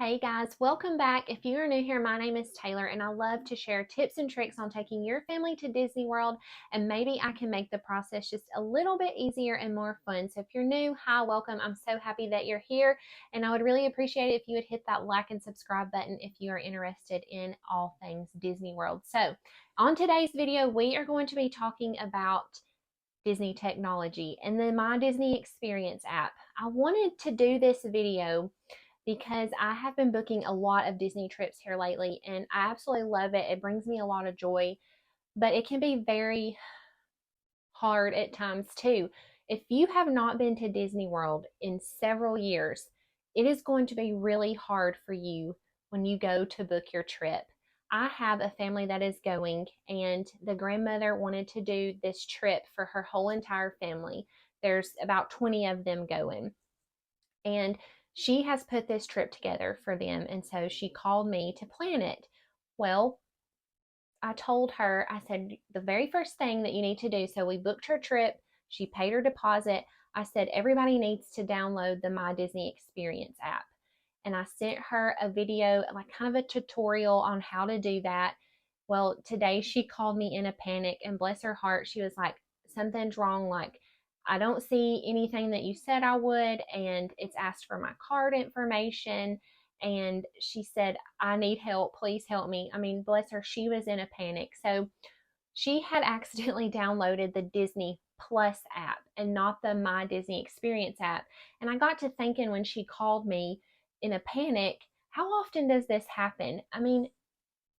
Hey guys, welcome back. If you are new here, my name is Taylor and I love to share tips and tricks on taking your family to Disney World, and maybe I can make the process just a little bit easier and more fun. So if you're new, hi, welcome. I'm so happy that you're here, and I would really appreciate it if you would hit that like and subscribe button if you are interested in all things Disney World. So on today's video, we are going to be talking about Disney technology and the My Disney Experience app. I wanted to do this video because I have been booking a lot of Disney trips here lately and I absolutely love it. It brings me a lot of joy, but it can be very hard at times too. If you have not been to Disney World in several years, it is going to be really hard for you when you go to book your trip. I have a family that is going, and the grandmother wanted to do this trip for her whole entire family. There's about 20 of them going. And she has put this trip together for them. And so she called me to plan it. Well, I told her, I said, the very first thing that you need to do, so we booked her trip, she paid her deposit. I said, everybody needs to download the My Disney Experience app. And I sent her a video, like kind of a tutorial on how to do that. Well, today she called me in a panic, and bless her heart, she was like, something's wrong. Like, I don't see anything that you said I would, and it's asked for my card information. And she said, I need help. Please help me. I mean, bless her, she was in a panic. So she had accidentally downloaded the Disney Plus app and not the My Disney Experience app. And I got to thinking when she called me in a panic, how often does this happen? I mean,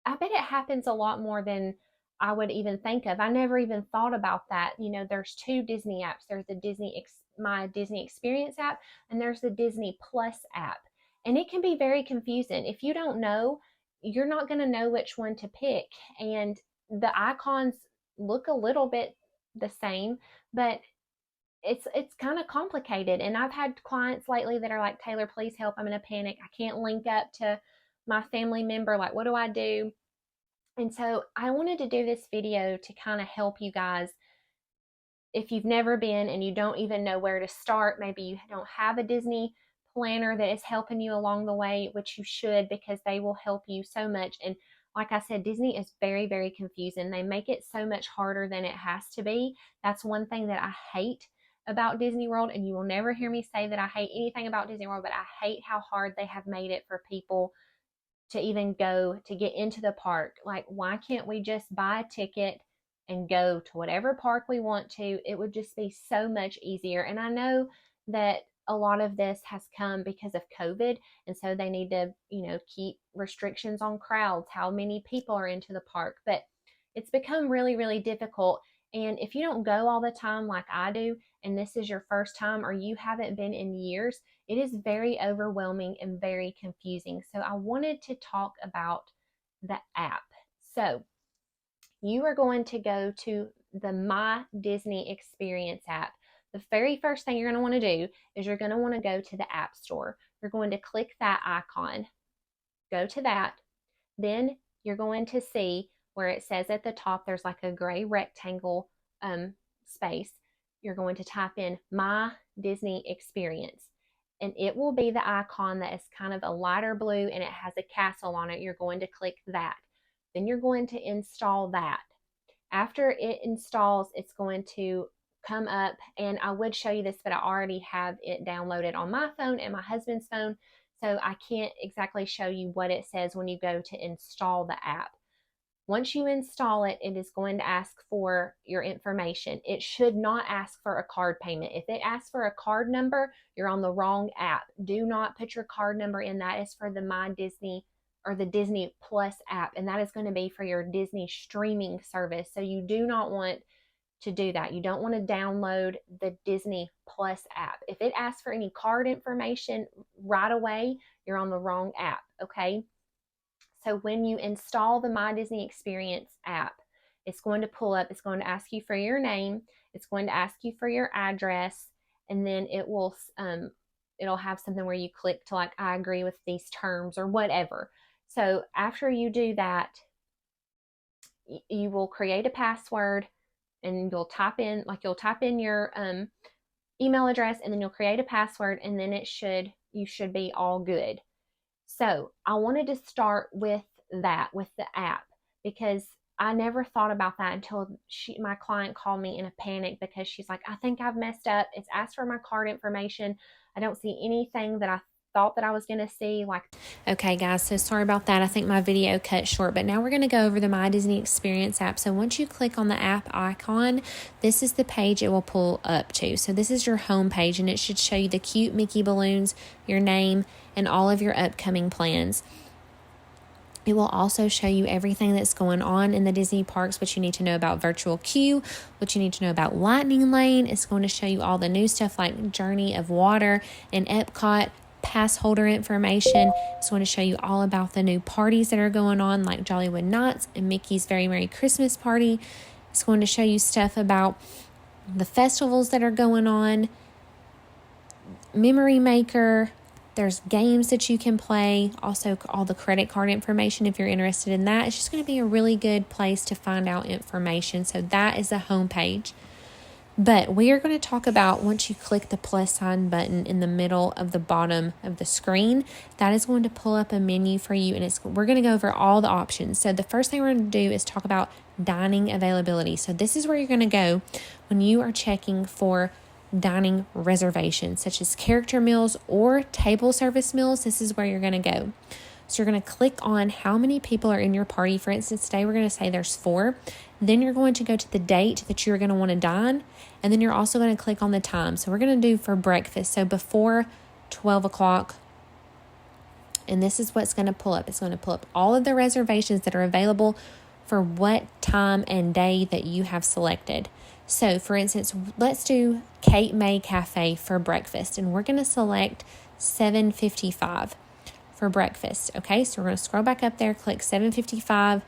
I bet it happens a lot more than I would even think of. I never even thought about that. You know, there's two Disney apps. There's the My Disney Experience app, and there's the Disney Plus app. And it can be very confusing. If you don't know, you're not going to know which one to pick. And the icons look a little bit the same, but it's kind of complicated. And I've had clients lately that are like, Taylor, please help. I'm in a panic. I can't link up to my family member. Like, what do I do? And so I wanted to do this video to kind of help you guys. If you've never been and you don't even know where to start, maybe you don't have a Disney planner that is helping you along the way, which you should, because they will help you so much. And like I said, Disney is very, very confusing. They make it so much harder than it has to be. That's one thing that I hate about Disney World. And you will never hear me say that I hate anything about Disney World, but I hate how hard they have made it for people to even go to get into the park. Like, why can't we just buy a ticket and go to whatever park we want to? It would just be so much easier. And I know that a lot of this has come because of COVID. And so they need to, keep restrictions on crowds, how many people are into the park. But it's become really, really difficult. And if you don't go all the time like I do, and this is your first time or you haven't been in years, it is very overwhelming and very confusing. So I wanted to talk about the app. So you are going to go to the My Disney Experience app. The very first thing you're going to want to do is you're going to want to go to the App Store. You're going to click that icon. Go to that. Then you're going to see where it says at the top there's like a gray rectangle space. You're going to type in My Disney Experience, and it will be the icon that is kind of a lighter blue and it has a castle on it. You're going to click that. Then you're going to install that. After it installs, it's going to come up, and I would show you this, but I already have it downloaded on my phone and my husband's phone, so I can't exactly show you what it says when you go to install the app. Once you install it, it is going to ask for your information. It should not ask for a card payment. If it asks for a card number, you're on the wrong app. Do not put your card number in. That is for the My Disney or the Disney Plus app, and that is going to be for your Disney streaming service. So you do not want to do that. You don't want to download the Disney Plus app. If it asks for any card information right away, you're on the wrong app, okay? So when you install the My Disney Experience app, it's going to pull up, it's going to ask you for your name, it's going to ask you for your address, and then it'll have something where you click to like, I agree with these terms or whatever. So after you do that, you will create a password, and you'll type in your email address, and then you'll create a password, and then you should be all good. So I wanted to start with that, with the app, because I never thought about that until my client called me in a panic because she's like, I think I've messed up. It's asked for my card information. I don't see anything that I thought that I was going to see. Okay, guys, so sorry about that. I think my video cut short, but now we're going to go over the My Disney Experience app. So once you click on the app icon, this is the page it will pull up to. So this is your home page, and it should show you the cute Mickey balloons, your name, and all of your upcoming plans. It will also show you everything that's going on in the Disney parks, what you need to know about Virtual Queue, what you need to know about Lightning Lane. It's going to show you all the new stuff like Journey of Water and Epcot, pass holder information. It's going to show you all about the new parties that are going on like Jollywood Nights and Mickey's Very Merry Christmas Party. It's going to show you stuff about the festivals that are going on, Memory Maker. There's games that you can play, also all the credit card information if you're interested in that. It's just going to be a really good place to find out information. So that is the home page. But we are going to talk about once you click the plus sign button in the middle of the bottom of the screen, that is going to pull up a menu for you, and we're going to go over all the options. So the first thing we're going to do is talk about dining availability. So this is where you're going to go when you are checking for dining reservations, such as character meals or table service meals. This is where you're going to go. So you're going to click on how many people are in your party. For instance, today we're going to say there's 4. Then you're going to go to the date that you're going to want to dine. And then you're also going to click on the time. So we're going to do for breakfast. So before 12 o'clock. And this is what's going to pull up. It's going to pull up all of the reservations that are available for what time and day that you have selected. So for instance, let's do Cape May Cafe for breakfast. And we're going to select 7:55 for breakfast. Okay, so we're going to scroll back up there, click 7:55.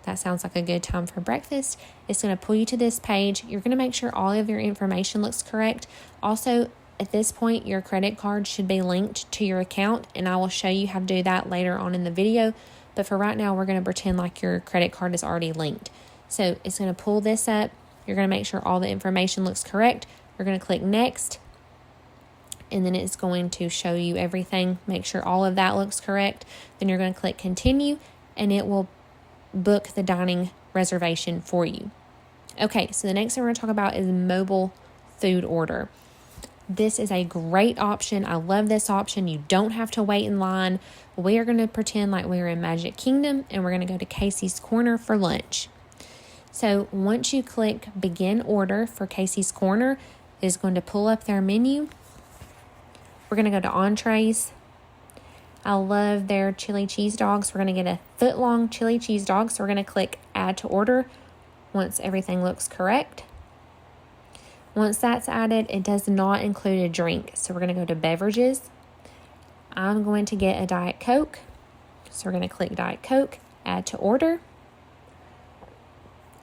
That sounds like a good time for breakfast. It's going to pull you to this page. You're going to make sure all of your information looks correct. Also, at this point, your credit card should be linked to your account, and I will show you how to do that later on in the video. But for right now, we're going to pretend like your credit card is already linked. So it's going to pull this up. You're going to make sure all the information looks correct. You're going to click next, and then it's going to show you everything. Make sure all of that looks correct. Then you're going to click continue, and it will book the dining reservation for you. Okay, so the next thing we're going to talk about is mobile food order. This is a great option. I love this option. You don't have to wait in line. We are going to pretend like we're in Magic Kingdom, and we're going to go to Casey's Corner for lunch. So once you click begin order for Casey's Corner, it is going to pull up their menu. We're going to go to entrees. I love their chili cheese dogs. We're going to get a foot-long chili cheese dog. So we're going to click add to order once everything looks correct. Once that's added, it does not include a drink. So we're going to go to beverages. I'm going to get a Diet Coke. So we're going to click Diet Coke, add to order.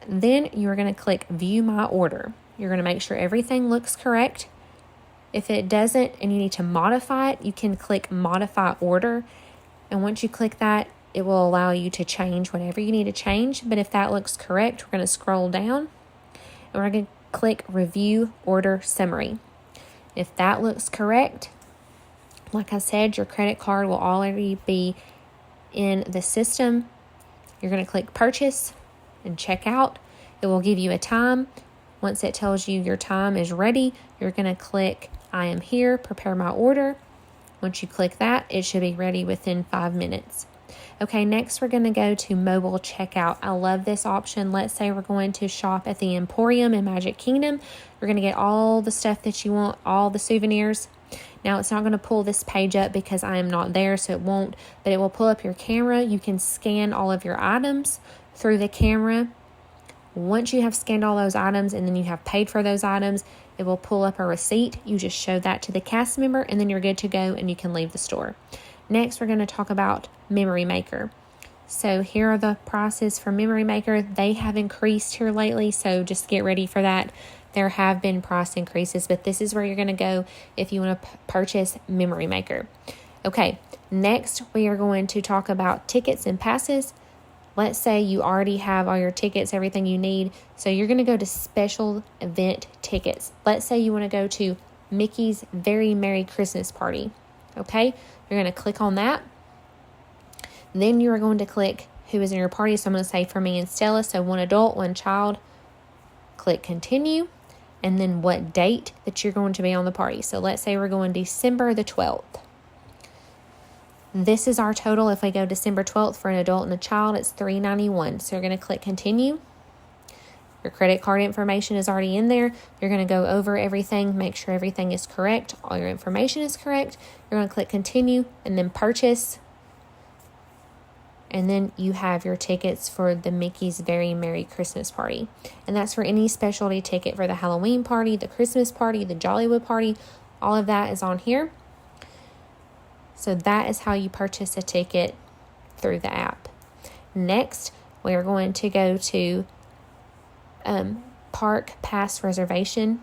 Then you're going to click view my order. You're going to make sure everything looks correct. If it doesn't and you need to modify it, you can click modify order. And once you click that, it will allow you to change whatever you need to change. But if that looks correct, we're going to scroll down and we're going to click review order summary. If that looks correct, like I said, your credit card will already be in the system. You're going to click purchase and check out. It will give you a time. Once it tells you your time is ready, you're going to click I am here, prepare my order. Once you click that, it should be ready within 5 minutes. Okay, next we're going to go to mobile checkout. I love this option. Let's say we're going to shop at the Emporium in Magic Kingdom. We're going to get all the stuff that you want, all the souvenirs. Now, it's not going to pull this page up because I am not there, so it won't, but it will pull up your camera. You can scan all of your items through the camera. Once you have scanned all those items and then you have paid for those items, it will pull up a receipt. You just show that to the cast member and then you're good to go and you can leave the store. Next, we're going to talk about Memory Maker. So here are the prices for Memory Maker. They have increased here lately, so just get ready for that. There have been price increases, but this is where you're going to go if you want to purchase Memory Maker. Okay, next we are going to talk about tickets and passes. Let's say you already have all your tickets, everything you need. So you're going to go to special event tickets. Let's say you want to go to Mickey's Very Merry Christmas Party. Okay, you're going to click on that. Then you are going to click who is in your party. So I'm going to say for me and Stella, so 1 adult, 1 child. Click continue. And then what date that you're going to be on the party. So let's say we're going December the 12th. This is our total. If we go December 12th for an adult and a child, it's $391. So you're going to click continue. Your credit card information is already in there. You're going to go over everything, make sure everything is correct. All your information is correct. You're going to click continue and then purchase. And then you have your tickets for the Mickey's Very Merry Christmas Party. And that's for any specialty ticket for the Halloween party, the Christmas party, the Jollywood party. All of that is on here. So that is how you purchase a ticket through the app. Next, we are going to go to Park Pass reservation.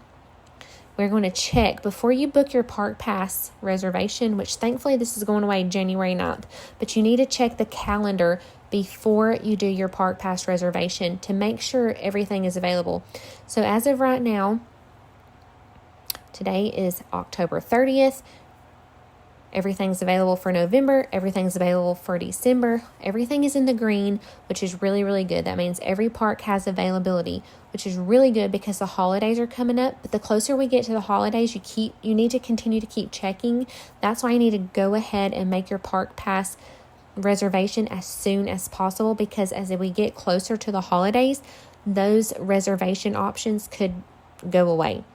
We're going to check before you book your Park Pass reservation, which thankfully this is going away January 9th, but you need to check the calendar before you do your Park Pass reservation to make sure everything is available. So as of right now, today is October 30th. Everything's available for November. Everything's available for December. Everything is in the green, which is really, really good. That means every park has availability, which is really good because the holidays are coming up. But the closer we get to the holidays, you need to continue to keep checking. That's why you need to go ahead and make your Park Pass reservation as soon as possible, because as we get closer to the holidays, those reservation options could go away.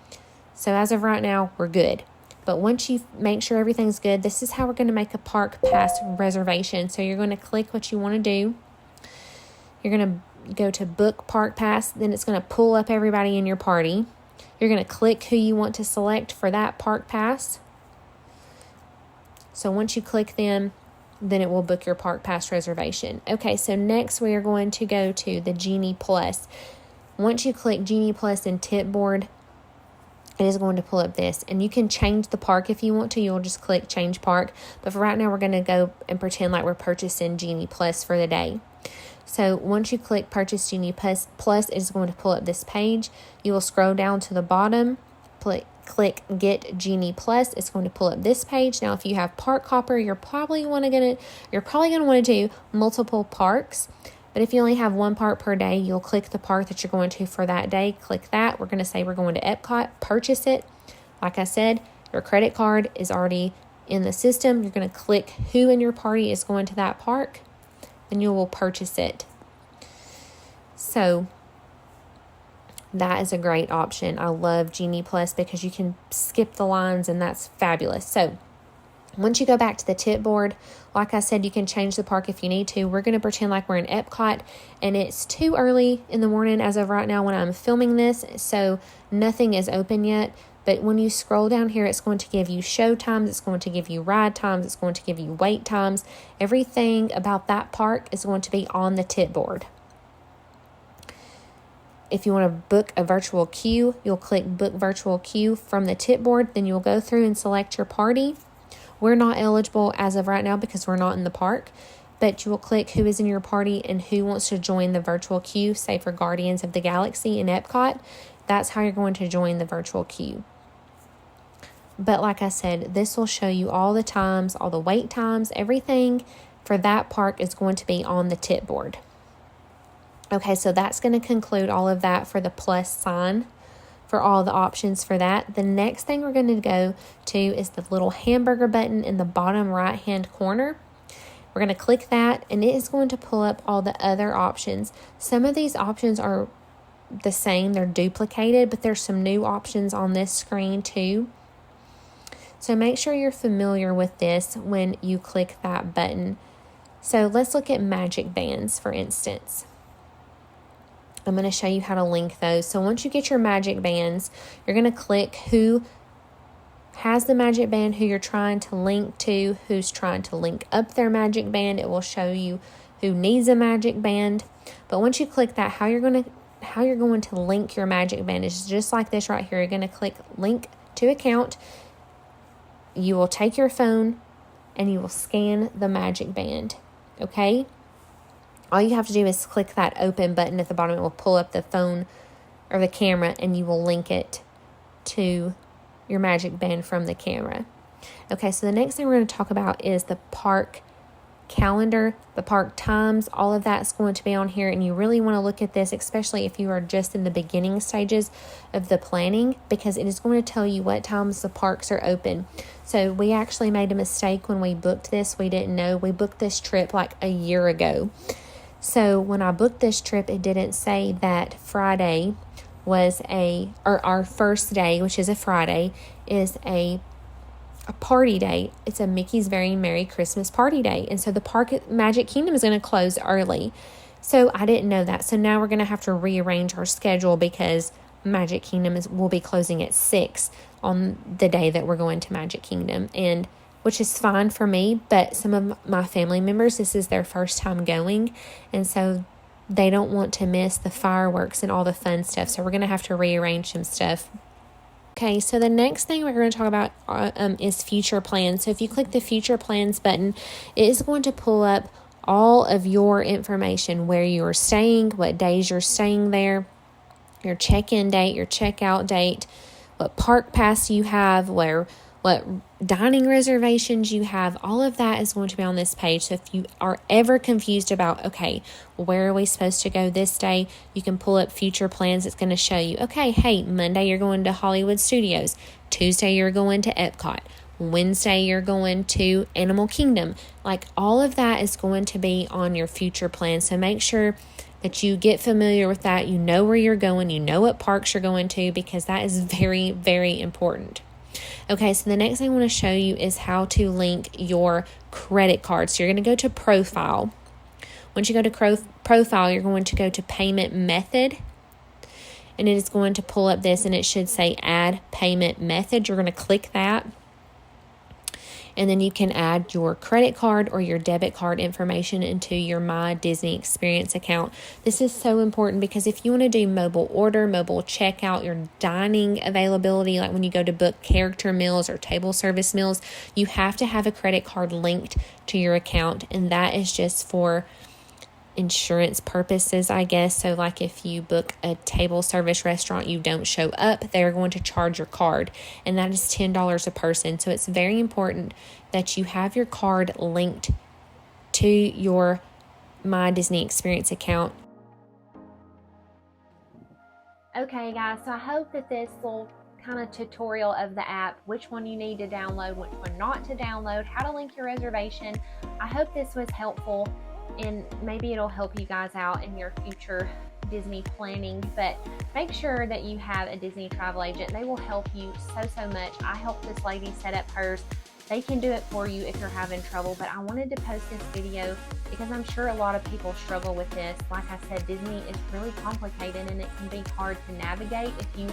So as of right now, we're good. But once you make sure everything's good, this is how we're going to make a Park Pass reservation. So you're going to click what you want to do. You're going to go to Book Park Pass. Then it's going to pull up everybody in your party. You're going to click who you want to select for that Park Pass. So once you click them, then it will book your Park Pass reservation. Okay, so next we are going to go to the Genie Plus. Once you click Genie Plus and Tipboard, it is going to pull up this, and you can change the park if you want to. You'll just click change park, but for right now we're going to go and pretend like we're purchasing Genie Plus for the day. So once you click purchase Genie Plus, it is going to pull up this page. You will scroll down to the bottom, click get Genie Plus. It's going to pull up this page. Now if you have Park Hopper, you're probably going to want to do multiple parks. But if you only have 1 park per day, you'll click the park that you're going to for that day. Click that. We're going to say we're going to Epcot. Purchase it. Like I said, your credit card is already in the system. You're going to click who in your party is going to that park. Then you will purchase it. So that is a great option. I love Genie Plus because you can skip the lines, and that's fabulous. So once you go back to the tip board, like I said, you can change the park if you need to. We're going to pretend like we're in Epcot, and it's too early in the morning as of right now when I'm filming this, so nothing is open yet. But when you scroll down here, it's going to give you show times, it's going to give you ride times, it's going to give you wait times. Everything about that park is going to be on the tip board. If you want to book a virtual queue, you'll click book virtual queue from the tip board. Then you'll go through and select your party. We're not eligible as of right now because we're not in the park, but you will click who is in your party and who wants to join the virtual queue, say for Guardians of the Galaxy in Epcot. That's how you're going to join the virtual queue. But like I said, this will show you all the times, all the wait times, everything for that park is going to be on the tip board. Okay, so that's going to conclude all of that for the plus sign. For all the options for that. The next thing we're going to go to is the little hamburger button in the bottom right hand corner. We're going to click that, and it is going to pull up all the other options. Some of these options are the same, they're duplicated, but there's some new options on this screen too. So make sure you're familiar with this when you click that button. So let's look at magic bands, for instance. I'm going to show you how to link those. So once you get your magic bands, you're going to click who has the magic band, who you're trying to link to, who's trying to link up their magic band. It will show you who needs a magic band. But once you click that, how you're going to link your magic band is just like this right here. You're going to click link to account. You will take your phone and you will scan the magic band. Okay? All you have to do is click that open button at the bottom. It will pull up the phone or the camera, and you will link it to your magic band from the camera. Okay, so the next thing we're going to talk about is the park calendar, the park times, all of that's going to be on here. And you really want to look at this, especially if you are just in the beginning stages of the planning, because it is going to tell you what times the parks are open. So we actually made a mistake when we booked this. We didn't know. We booked this trip like a year ago. So when I booked this trip, it didn't say that Friday was our first day, which is a Friday, is a party day. It's a Mickey's Very Merry Christmas party day. And so the park at Magic Kingdom is going to close early. So I didn't know that. So now we're going to have to rearrange our schedule because Magic Kingdom will be closing at 6 on the day that we're going to Magic Kingdom, and which is fine for me, but some of my family members, this is their first time going, and so they don't want to miss the fireworks and all the fun stuff. So we're going to have to rearrange some stuff. Okay, so the next thing we're going to talk about is future plans. So if you click the future plans button, it is going to pull up all of your information, where you're staying, what days you're staying there, your check-in date, your check-out date, what park pass you have, what dining reservations you have. All of that is going to be on this page. So if you are ever confused about, okay, where are we supposed to go this day, you can pull up future plans. It's going to show you, okay, hey, Monday you're going to Hollywood Studios, Tuesday you're going to Epcot, Wednesday you're going to Animal Kingdom. Like, all of that is going to be on your future plan. So make sure that you get familiar with that. You know where you're going, you know what parks you're going to, because that is very, very important. Okay, so the next thing I want to show you is how to link your credit card. So you're going to go to Profile. Once you go to Profile, you're going to go to Payment Method, and it is going to pull up this, and it should say Add Payment Method. You're going to click that, and then you can add your credit card or your debit card information into your My Disney Experience account. This is so important because if you want to do mobile order, mobile checkout, your dining availability, like when you go to book character meals or table service meals, you have to have a credit card linked to your account, and that is just for insurance purposes, I guess. So like if you book a table service restaurant, you don't show up, they're going to charge your card, and that is $10 a person. So it's very important that you have your card linked to your My Disney Experience account. Okay guys, so I hope that this little kind of tutorial of the app, which one you need to download, which one not to download, how to link your reservation, I hope this was helpful, and maybe it'll help you guys out in your future Disney planning. But make sure that you have a Disney travel agent. They will help you so much. I helped this lady set up hers. They can do it for you if you're having trouble, but I wanted to post this video because I'm sure a lot of people struggle with this. Like I said, Disney is really complicated and it can be hard to navigate if you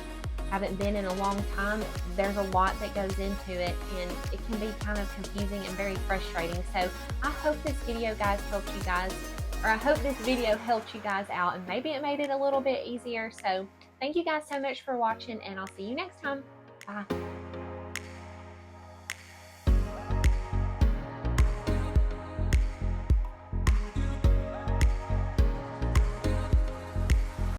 haven't been in a long time. There's a lot that goes into it, and it can be kind of confusing and very frustrating. So I hope this video, guys, helped you guys, or I hope this video helped you guys out, and maybe it made it a little bit easier. So thank you guys so much for watching, and I'll see you next time. Bye.